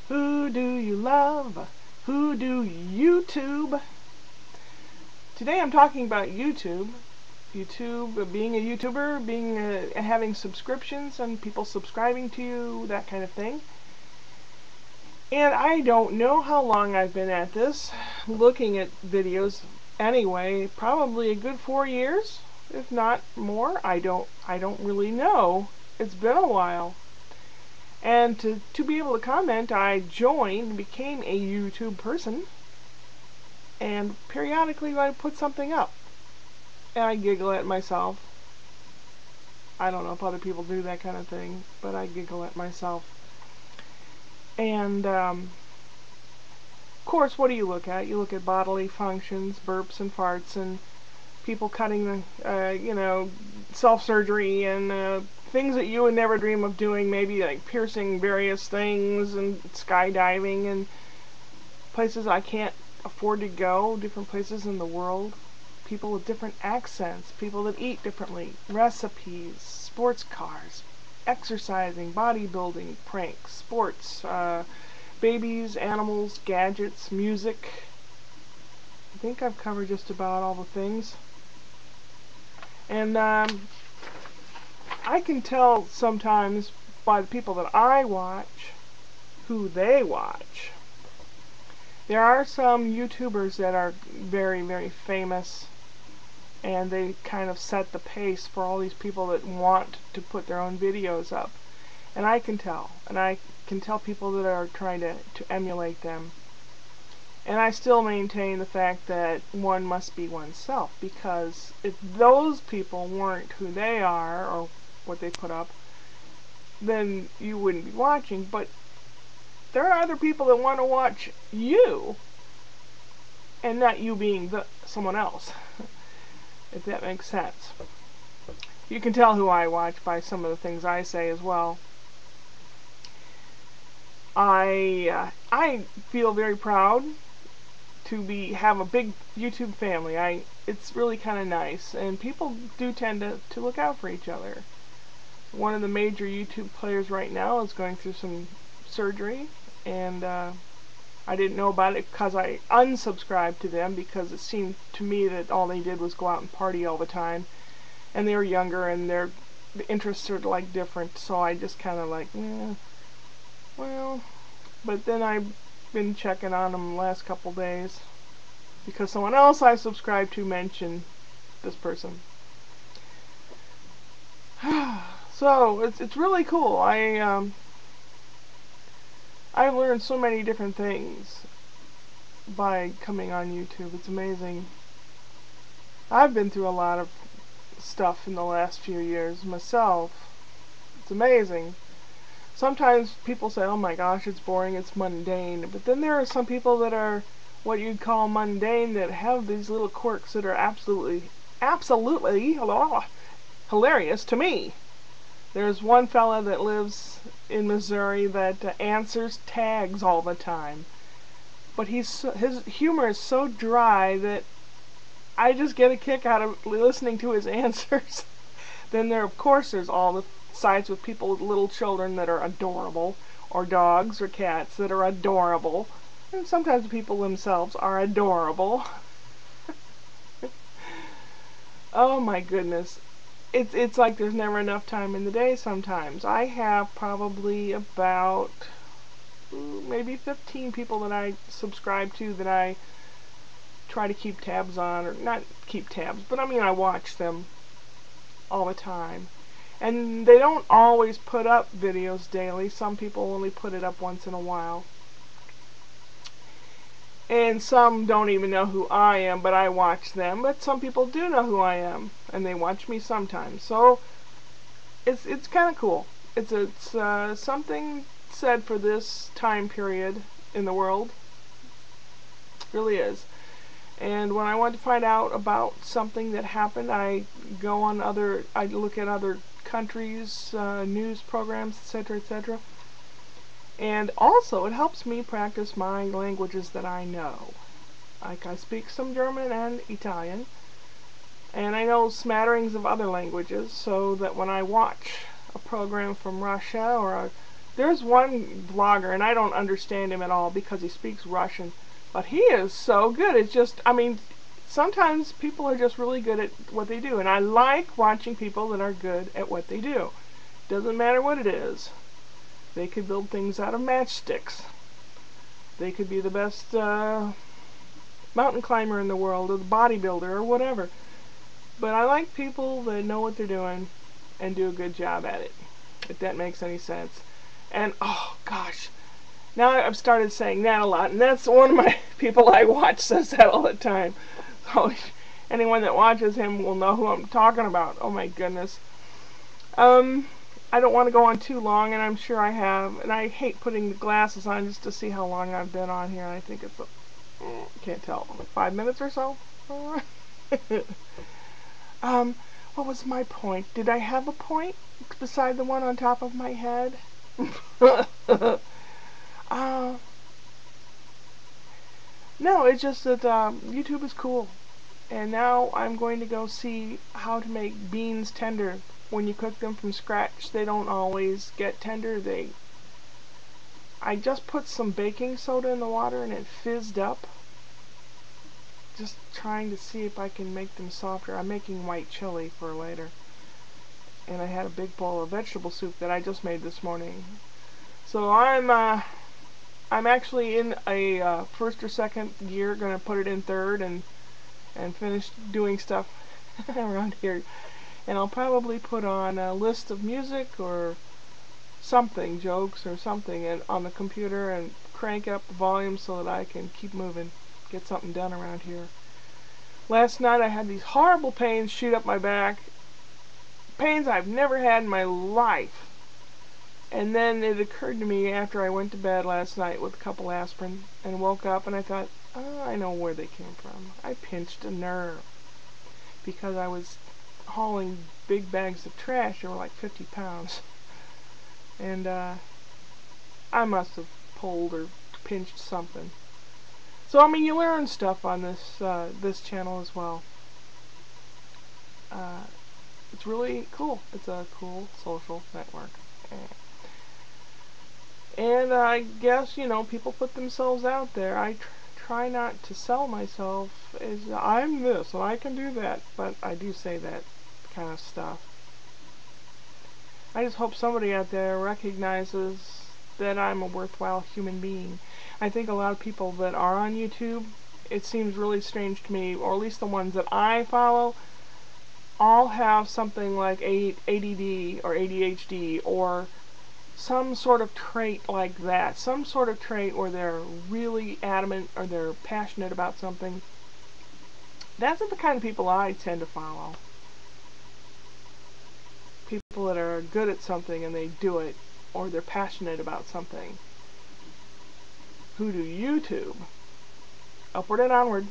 Who do you love? Who do YouTube? Today I'm talking about YouTube. YouTube, being a YouTuber, being having subscriptions and people subscribing to you, that kind of thing. And I don't know how long I've been at this, looking at videos anyway, probably a good 4 years, if not more. I don't really know. It's been a while. And to be able to comment, I joined, became a YouTube person, and periodically I put something up. And I giggle at myself. I don't know if other people do that kind of thing, but I giggle at myself. And, of course, what do you look at? You look at bodily functions, burps and farts, and people cutting, self-surgery, and things that you would never dream of doing, maybe like piercing various things, and skydiving, and places I can't afford to go, different places in the world, people with different accents, people that eat differently, recipes, sports cars, exercising, bodybuilding, pranks, sports, babies, animals, gadgets, music. I think I've covered just about all the things. And I can tell sometimes by the people that I watch who they watch. There are some YouTubers that are very, very famous, and they kind of set the pace for all these people that want to put their own videos up. And I can tell. And I can tell people that are trying to emulate them. And I still maintain the fact that one must be oneself, because if those people weren't who they are, or what they put up, then you wouldn't be watching. But there are other people that want to watch you, and not you being someone else. If that makes sense. You can tell who I watch by some of the things I say as well. I feel very proud to have a big YouTube family. It's really kind of nice, and people do tend to look out for each other. One of the major YouTube players right now is going through some surgery, and I didn't know about it because I unsubscribed to them, because it seemed to me that all they did was go out and party all the time, and they were younger, and the interests are like different, so I just kind of like, well, but then I've been checking on them the last couple days, because someone else I subscribed to mentioned this person. So it's really cool. I've learned so many different things by coming on YouTube. It's amazing. I've been through a lot of stuff in the last few years myself. It's amazing. Sometimes people say, oh my gosh, it's boring, it's mundane. But then there are some people that are what you'd call mundane, that have these little quirks that are absolutely hilarious to me. There's one fella that lives in Missouri that answers tags all the time. But his humor is so dry that I just get a kick out of listening to his answers. Then of course, there's all the sides with people with little children that are adorable, or dogs or cats that are adorable. And sometimes the people themselves are adorable. Oh my goodness. It's like there's never enough time in the day sometimes. I have probably about maybe 15 people that I subscribe to, that I try to keep tabs on, or not keep tabs, but I mean I watch them all the time. And they don't always put up videos daily. Some people only put it up once in a while. And some don't even know who I am, but I watch them. But some people do know who I am, and they watch me sometimes. So it's kind of cool. It's something said for this time period in the world. It really is. And when I want to find out about something that happened, I look at other countries, news programs, etc., etc. And also, it helps me practice my languages that I know. Like, I speak some German and Italian, and I know smatterings of other languages, so that when I watch a program from Russia or a There's one vlogger, and I don't understand him at all because he speaks Russian, but he is so good. It's just, I mean, sometimes people are just really good at what they do, and I like watching people that are good at what they do. Doesn't matter what it is. They could build things out of matchsticks. They could be the best mountain climber in the world, or the bodybuilder, or whatever. But I like people that know what they're doing and do a good job at it, if that makes any sense. And, oh, gosh, now I've started saying that a lot, and that's one of my people I watch says that all the time. So anyone that watches him will know who I'm talking about. Oh, my goodness. I don't want to go on too long, and I'm sure I have, and I hate putting the glasses on just to see how long I've been on here. I think it's, can't tell, 5 minutes or so? What was my point? Did I have a point beside the one on top of my head? No, it's just that YouTube is cool. And now I'm going to go see how to make beans tender. When you cook them from scratch, they don't always get tender. I just put some baking soda in the water and it fizzed up. Just trying to see if I can make them softer. I'm making white chili for later. And I had a big bowl of vegetable soup that I just made this morning. So I'm actually in a first or second gear, gonna put it in third and finish doing stuff around here. And I'll probably put on a list of music or something, jokes or something, and on the computer and crank up the volume so that I can keep moving, get something done around here. Last night I had these horrible pains shoot up my back, pains I've never had in my life. And then it occurred to me after I went to bed last night with a couple aspirin and woke up and I thought, oh, I know where they came from. I pinched a nerve because I was hauling big bags of trash. They were like 50 pounds. And I must have pulled or pinched something. So, I mean, you learn stuff on this channel as well. It's really cool. It's a cool social network. And I guess, you know, people put themselves out there. I try not to sell myself as I'm this and I can do that, but I do say that kind of stuff. I just hope somebody out there recognizes that I'm a worthwhile human being. I think a lot of people that are on YouTube, it seems really strange to me, or at least the ones that I follow, all have something like ADD or ADHD or some sort of trait like that. Some sort of trait where they're really adamant or they're passionate about something. That's not the kind of people I tend to follow. People that are good at something and they do it, or they're passionate about something. Who do YouTube? Upward and onward.